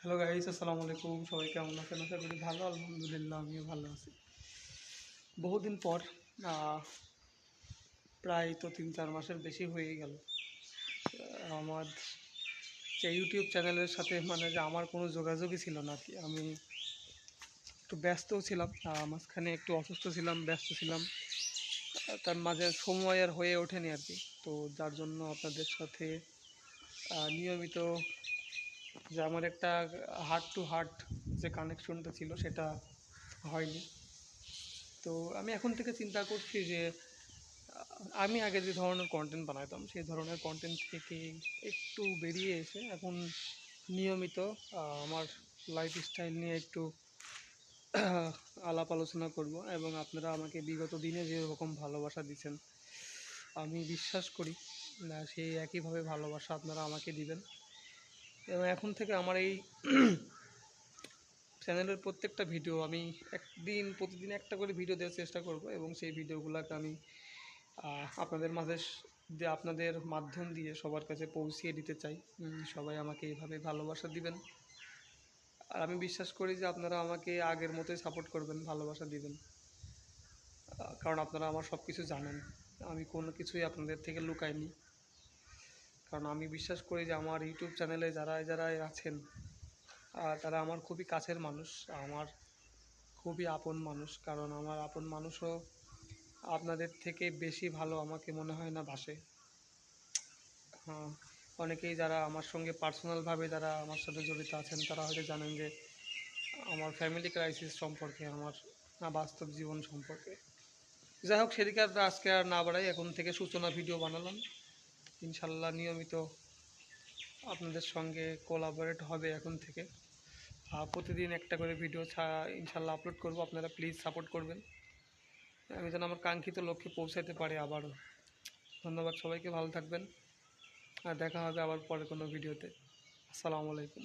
Hello guys, আসসালামু আলাইকুম। সবাই কেমন আছেন? আশা করি ভালো। আলহামদুলিল্লাহ আমিও ভালো আছি। বহুদিন পর আহ, প্রায় তো 3-4 মাসের বেশি হয়ে গেল আমার যে ইউটিউব চ্যানেলের সাথে, মানে যে আমার কোনো যোগাযোগই ছিল না আর কি। আমি একটু ব্যস্তও ছিলাম, মাঝখানে একটু অসুস্থ ছিলাম, ব্যস্ত ছিলাম। তার মাঝে সময় আর হয়ে ওঠেনি আর কি। তো যার জন্য আপনাদের সাথে নিয়মিত যে আমার একটা হার্ট টু হার্ট যে কানেকশনটা ছিল সেটা হয়নি। তো আমি এখন থেকে চিন্তা করছি যে আমি আগে যে ধরনের কন্টেন্ট বানাতাম সেই ধরনের কন্টেন্ট থেকে একটু বেরিয়ে এসে এখন নিয়মিত আমার লাইফস্টাইল নিয়ে একটু আলাপ আলোচনা করব, এবং আপনারা আমাকে বিগত দিনে যেরকম ভালোবাসা দিচ্ছেন আমি বিশ্বাস করি সেই একইভাবে ভালোবাসা আপনারা আমাকে দিবেন। এবং এখন থেকে আমার এই চ্যানেলের প্রত্যেকটা ভিডিও আমি প্রতিদিন একটা করে ভিডিও দেওয়ার চেষ্টা করব, এবং সেই ভিডিওগুলোকে আমি আপনাদের মাঝে আপনাদের মাধ্যম দিয়ে সবার কাছে পৌঁছিয়ে দিতে চাই। সবাই আমাকে এইভাবে ভালোবাসা দিবেন, আর আমি বিশ্বাস করি যে আপনারা আমাকে আগের মতোই সাপোর্ট করবেন, ভালোবাসা দিবেন। কারণ আপনারা আমার সব কিছু জানেন, আমি কোনো কিছুই আপনাদের থেকে লুকাইনি। কারণ আমি বিশ্বাস করি যে আমার ইউটিউব চ্যানেলে যারা যারা আছেন তারা আমার খুবই কাছের মানুষ, আমার খুবই আপন মানুষ। কারণ আমার আপন মানুষও আপনাদের থেকে বেশি ভালো আমাকে মনে হয় না বাসে। হ্যাঁ, অনেকেই যারা আমার সঙ্গে পার্সোনালভাবে যারা আমার সাথে জড়িত আছেন তারা হয়তো জানেন যে আমার ফ্যামিলি ক্রাইসিস সম্পর্কে, আমার বাস্তব জীবন সম্পর্কে। যাই হোক, সেদিকে আর আজকে আর না বাড়াই, এখন থেকে সূচনা ভিডিও বানালাম। ইনশাল্লাহ নিয়মিত আপনাদের সঙ্গে কোলাবোরেট হবে এখন থেকে। প্রতিদিন একটা করে ভিডিও ইনশাল্লাহ আপলোড করব, আপনারা প্লিজ সাপোর্ট করবেন। আমি যেন আমার কাঙ্ক্ষিত লক্ষ্যে পৌঁছাতে পারি আবারও। ধন্যবাদ সবাইকে, ভালো থাকবেন, আর দেখা হবে আবার পরে কোনো ভিডিওতে। আসসালামু আলাইকুম।